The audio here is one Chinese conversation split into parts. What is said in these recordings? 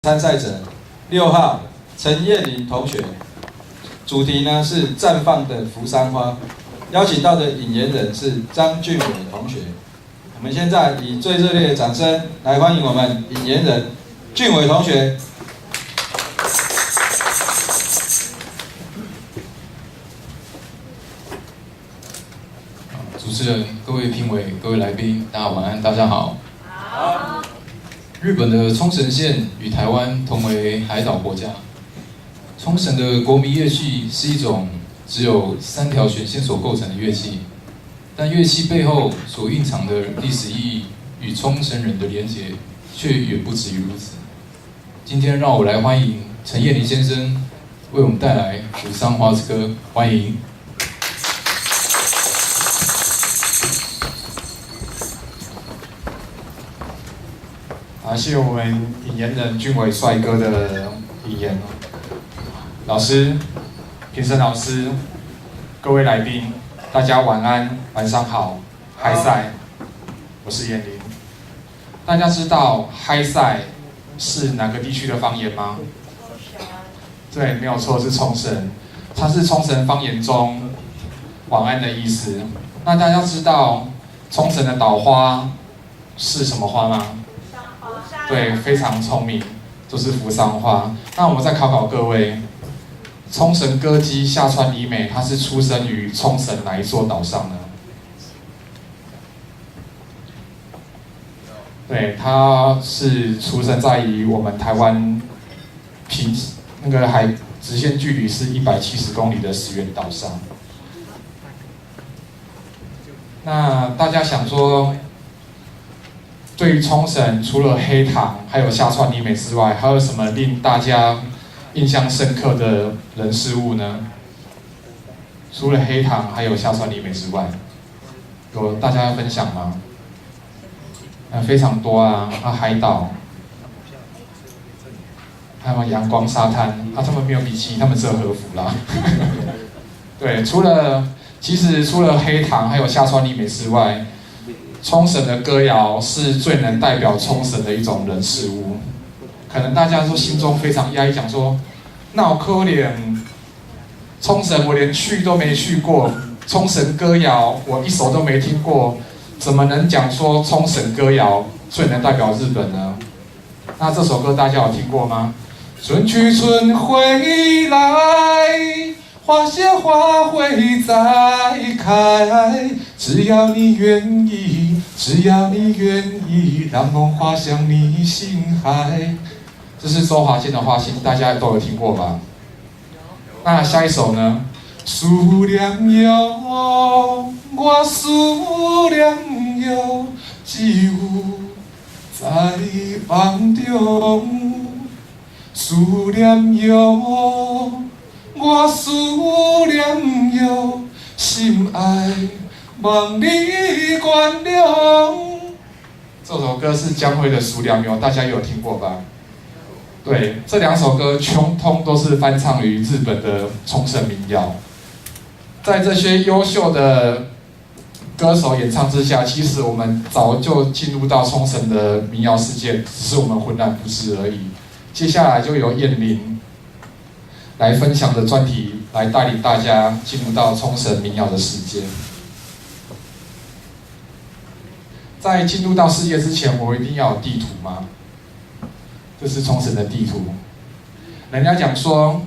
参赛者6号陈燕玲同学，主题呢是绽放的扶桑花，邀请到的引言人是张俊伟同学。我们现在以最热烈的掌声来欢迎我们引言人俊伟同学。主持人、各位评委、各位来宾，大家晚安，大家好。好。日本的冲绳县与台湾同为海岛国家。冲绳的国民乐器是一种只有3条弦线所构成的乐器，但乐器背后所蕴藏的历史意义与冲绳人的连结却远不止于如此。今天让我来欢迎陈燕玲先生为我们带来《扶桑花之歌》，欢迎。谢谢我们引言人俊伟帅哥的引言。老师、评审老师、各位来宾，大家晚安，晚上好。嗨赛，我是燕玲。大家知道嗨赛是哪个地区的方言吗？对，没有错，是冲绳。它是冲绳方言中晚安的意思。那大家知道冲绳的岛花是什么花吗？对，非常聪明，就是扶桑花。那我们再考考各位，冲绳歌姬下川里美，她是出生于冲绳哪一座岛上呢？对，她是出生在于我们台湾那个海直线距离是170公里的石垣岛上。那大家想说，对于冲绳，除了黑糖还有下川里美之外，还有什么令大家印象深刻的人事物呢？除了黑糖还有下川里美之外，有大家要分享吗？非常多啊，海岛，还有阳光沙滩，他们没有比基尼，他们只有和服啦。对，其实除了黑糖还有下川里美之外，冲绳的歌谣是最能代表冲绳的一种人事物。可能大家说心中非常压抑，讲说，那我可怜，冲绳我连去都没去过，冲绳歌谣我一首都没听过，怎么能讲说冲绳歌谣最能代表日本呢？那这首歌大家有听过吗？春去春回来，花谢花会再开，只要你愿意，只要你愿意，让梦滑向你心海。这是周华健的《花心》，大家都有听过吧？那下一首呢？思念哟，我思念哟，只有在梦中。思念哟，我思念哟，心爱望你原谅。这首歌是江蕙的《思念哟》，大家有听过吧？对，这2首歌通通都是翻唱于日本的冲绳民谣。在这些优秀的歌手演唱之下，其实我们早就进入到冲绳的民谣世界，只是我们浑然不知而已。接下来就由燕玲来分享的专题，来带领大家进入到冲绳民谣的世界。在进入到世界之前，我一定要有地图吗？这是冲绳的地图。人家讲说，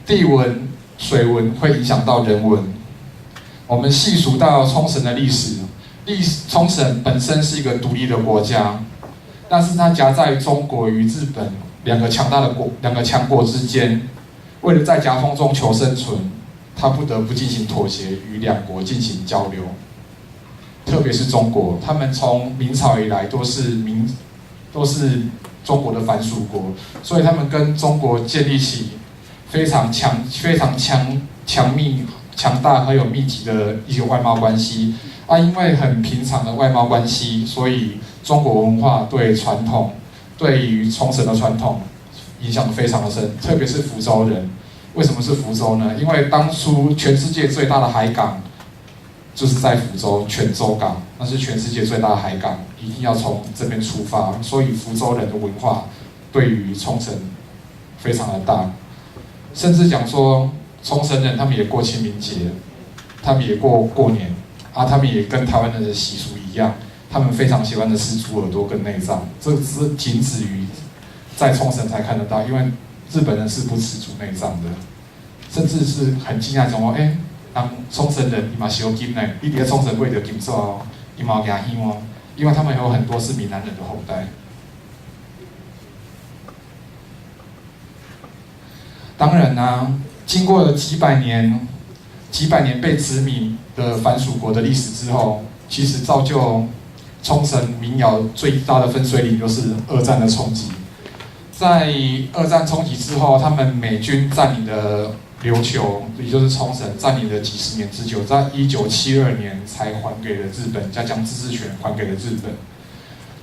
地文、水文会影响到人文。我们细数到冲绳的历史，冲绳本身是一个独立的国家，但是它夹在中国与日本两个强国之间，为了在夹缝中求生存，他不得不进行妥协，与2国进行交流。特别是中国，他们从明朝以来都是中国的藩属国，所以他们跟中国建立起非常强大很有密集的一个外贸关系。因为很平常的外贸关系，所以中国文化对于冲绳的传统影响非常的深，特别是福州人。为什么是福州呢？因为当初全世界最大的海港就是在福州泉州港，那是全世界最大的海港，一定要从这边出发，所以福州人的文化对于冲绳非常的大，甚至讲说冲绳人他们也过清明节，他们也过年啊，他们也跟台湾人的习俗一样，他们非常喜欢的是猪耳朵跟内脏，这是仅止于在冲绳才看得到，因为日本人是不吃猪内脏的，甚至是很惊讶说，人冲绳人伊嘛是有金呢，你伫冲绳过着金寿哦，伊嘛有牙香哦，因为他们有很多是闽南人的后代。当然啊，经过了几百年被殖民的藩属国的历史之后，其实造就冲绳民谣最大的分水岭就是二战的冲击。在二战冲击之后，他们美军占领了琉球，也就是冲绳，占领了几十年之久，在1972年才还给了日本，再将自治权还给了日本。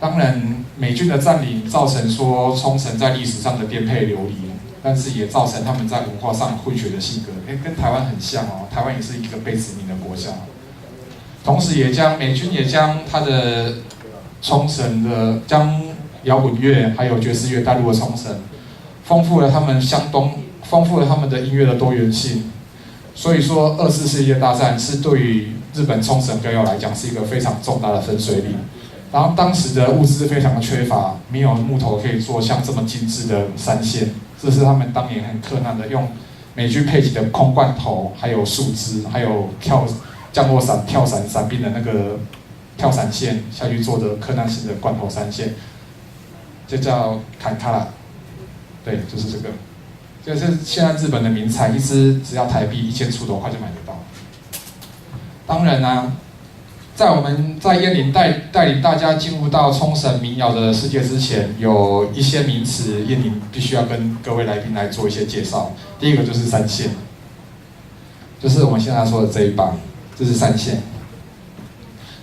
当然，美军的占领造成说冲绳在历史上的颠沛流离，但是也造成他们在文化上混血的性格，跟台湾很像哦。台湾也是一个被殖民的国家，同时美军也将他的冲绳的将摇滚乐还有爵士乐带入了冲绳，丰富了他们的音乐的多元性。所以说，二次世界大战是对于日本冲绳歌谣来讲是一个非常重大的分水岭。然后当时的物资非常的缺乏，没有木头可以做像这么精致的山线，这是他们当年很困难的，用美军配给的空罐头，还有树枝，还有降落伞、跳伞兵的那个跳伞线下去做的困难性的罐头山线，这叫坎卡拉，对，就是这个，这是现在日本的名产，一支只要台币1000出头块就买得到。当然啊，在燕玲带领大家进入到冲绳民谣的世界之前，有一些名词燕玲必须要跟各位来宾来做一些介绍。第一个就是三线，就是我们现在说的这一把，这是三线。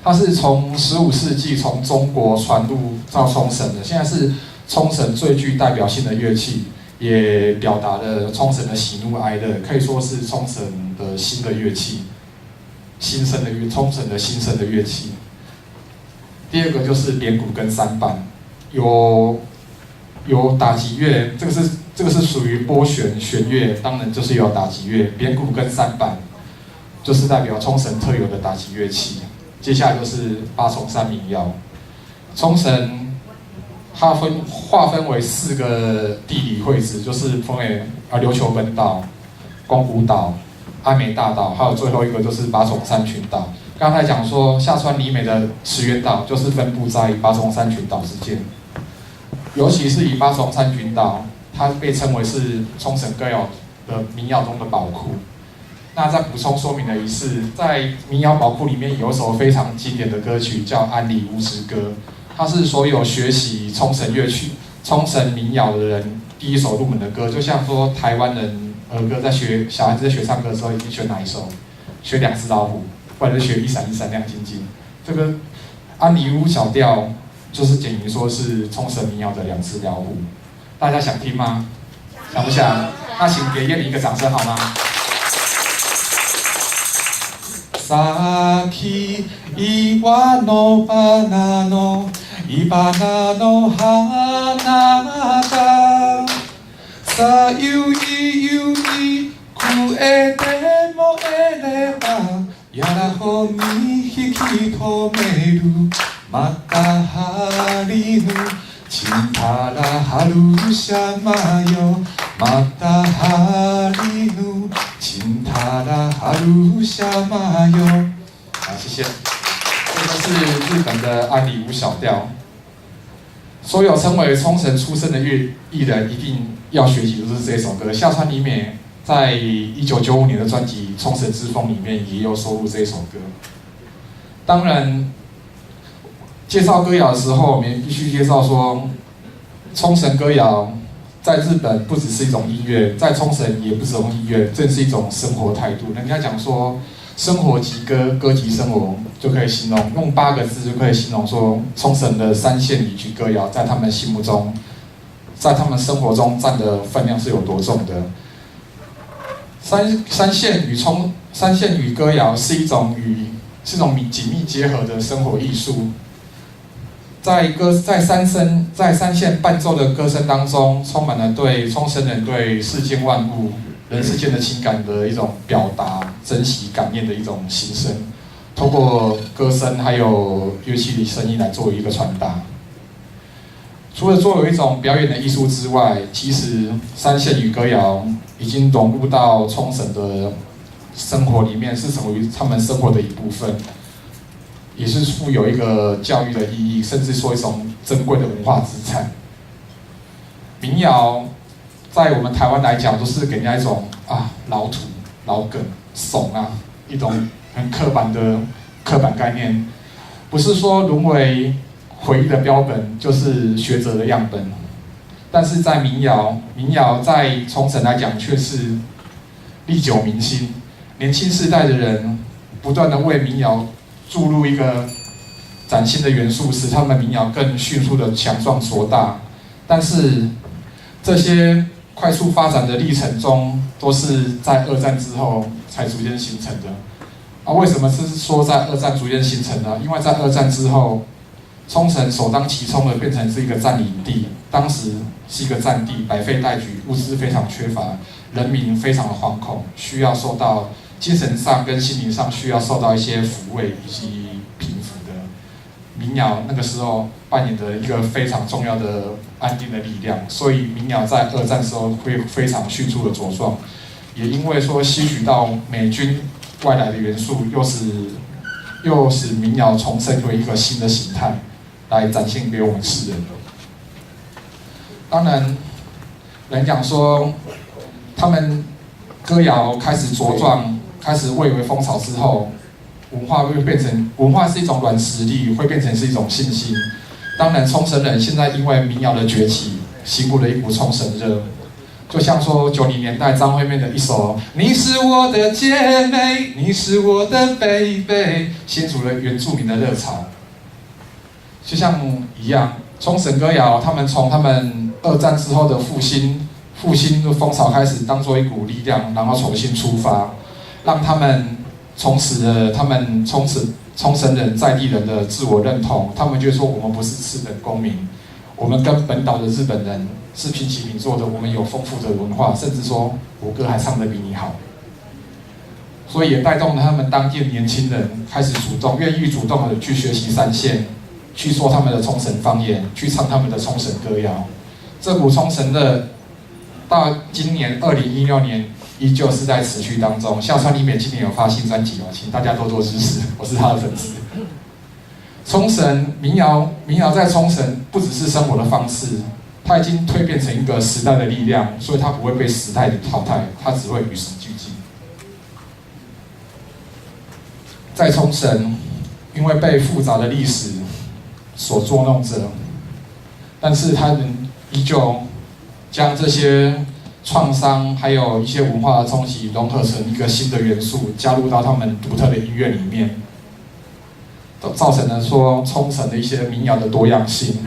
它是从15世纪从中国传入到冲绳的，现在是冲绳最具代表性的乐器，也表达了冲绳的喜怒哀乐，可以说是冲绳的新的乐器。冲绳的新生的乐器。第二个就是扁鼓跟三板，有打击乐，这个是属于拨弦乐，当然就是有打击乐，扁鼓跟三板就是代表冲绳特有的打击乐器。接下来就是八重山民谣，冲绳划分为4个地理位置，就是分为琉球本岛、宫古岛、安美大岛，还有最后一个就是八重山群岛。刚才讲说，下川里美的石垣岛就是分布在八重山群岛之间，尤其是以八重山群岛，它被称为是冲绳歌谣的民谣中的宝库。那再补充说明的是，在民谣宝库里面有一首非常经典的歌曲叫《安里乌之歌》，它是所有学习冲绳乐曲、冲绳民谣的人第一首入门的歌。就像说台湾人儿歌小孩子在学唱歌的时候，一定学哪一首？学2只老虎，或者是学一闪一闪亮晶晶。这个安里乌小调就是简于说是冲绳民谣的2只老虎。大家想听吗？想不想？那请给燕玲一个掌声好吗？先岩のバナの花がさゆい食えてもえればやらほに引き止めるまた針ぬちんたら春シャマよまた針ぬちんたら春シャマよ。好，谢谢。这个是日本的安里乌小调。所有称为冲绳出身的艺人一定要学习的就是这首歌。下川里美在1995年的专辑《冲绳之风》里面也有收录这首歌。当然，介绍歌谣的时候，我们必须介绍说，冲绳歌谣在日本不只是一种音乐，在冲绳也不是一种音乐，正是一种生活态度。人家讲说，生活即歌，歌即生活，就可以形容，用8个字就可以形容说，冲绳的3线语曲歌谣在他们心目中，在他们生活中占的分量是有多重的。三线语歌谣是一种紧密结合的生活艺术。在三线伴奏的歌声当中，充满了对冲绳人对世间万物、人世间的情感的一种表达、珍惜、感念的一种心声，透过歌声还有乐器的声音来作为一个传达。除了作为一种表演的艺术之外，其实三线与歌谣已经融入到冲绳的生活里面，是成为他们生活的一部分。也是富有一个教育的意义，甚至说一种珍贵的文化资产。民谣在我们台湾来讲，都是给人家一种老土、老梗、怂一种很刻板概念，不是说沦为回忆的标本，就是学者的样本。但是在民谣在冲绳来讲，却是历久弥新。年轻世代的人不断的为民谣注入一个崭新的元素，使他们民谣更迅速的强壮硕大。但是这些快速发展的历程中，都是在二战之后才逐渐形成的。为什么是说在二战逐渐形成呢？因为在二战之后，冲绳首当其冲的变成是一个占领地，当时是一个战地，百废待举，物资非常缺乏，人民非常的惶恐，需要受到精神上跟心灵上需要受到一些抚慰以及平抚的。民谣那个时候扮演着一个非常重要的安定的力量，所以民谣在二战时候会非常迅速的茁壮。也因为说吸取到美军外来的元素，又使民谣重生为一个新的形态，来展现给我们世人。当然，人讲说他们歌谣开始茁壮，开始蔚为风潮之后，文化是一种软实力，会变成是一种信心。当然，冲绳人现在因为民谣的崛起，兴起了一股冲绳热。就像说90年代张惠妹的一首《你是我的姐妹，你是我的 baby》，掀起了原住民的热潮。就像一样，冲绳歌谣，他们从他们二战之后的复兴的风潮开始，当作一股力量，然后重新出发，让他们重拾了他们冲绳人在地人的自我认同。他们就说，我们不是次等公民，我们跟本岛的日本人是平起平坐的，我们有丰富的文化，甚至说我歌还唱得比你好。所以也带动了他们当地的年轻人开始愿意主动的去学习三线，去说他们的冲绳方言，去唱他们的冲绳歌谣。这股冲绳的到今年2016年依旧是在持续当中。夏川里美今年有发新专辑哦，请大家多多支持，我是他的粉丝。冲绳民谣在冲绳不只是生活的方式，它已经蜕变成一个时代的力量，所以它不会被时代淘汰，它只会与时俱进。在冲绳，因为被复杂的历史所捉弄着，但是它能依旧将这些创伤还有一些文化的冲击融合成一个新的元素，加入到他们独特的音乐里面，造成了说冲绳的一些民谣的多样性。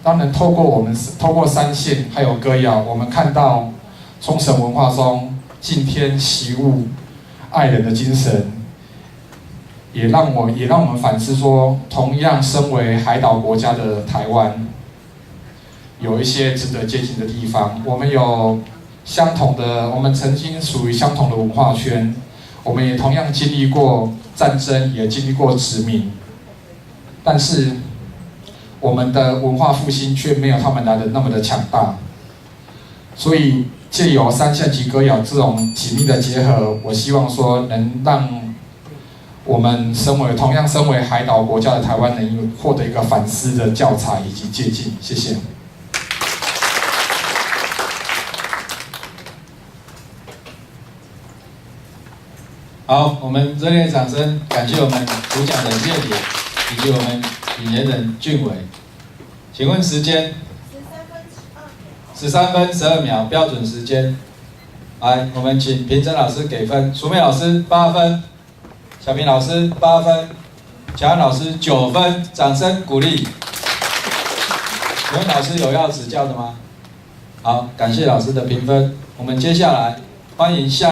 当然，透过三线还有歌谣，我们看到冲绳文化中敬天惜物、爱人的精神，也让我们反思说，同样身为海岛国家的台湾，有一些值得接近的地方。我们有我们曾经属于相同的文化圈，我们也同样经历过战争，也经历过殖民，但是我们的文化复兴却没有他们来的那么的强大。所以借由三线及歌谣这种紧密的结合，我希望说能让我们同样身为海岛国家的台湾能获得一个反思的教材以及借鉴。谢谢。好，我们热烈掌声感谢我们主讲人叶典以及我们引言人俊伟。请问时间？13分12秒，标准时间。来，我们请评审老师给分。淑妹老师8分，小平老师8分，乔安老师9分，掌声鼓励。请问老师有要指教的吗？好，感谢老师的评分。我们接下来欢迎下。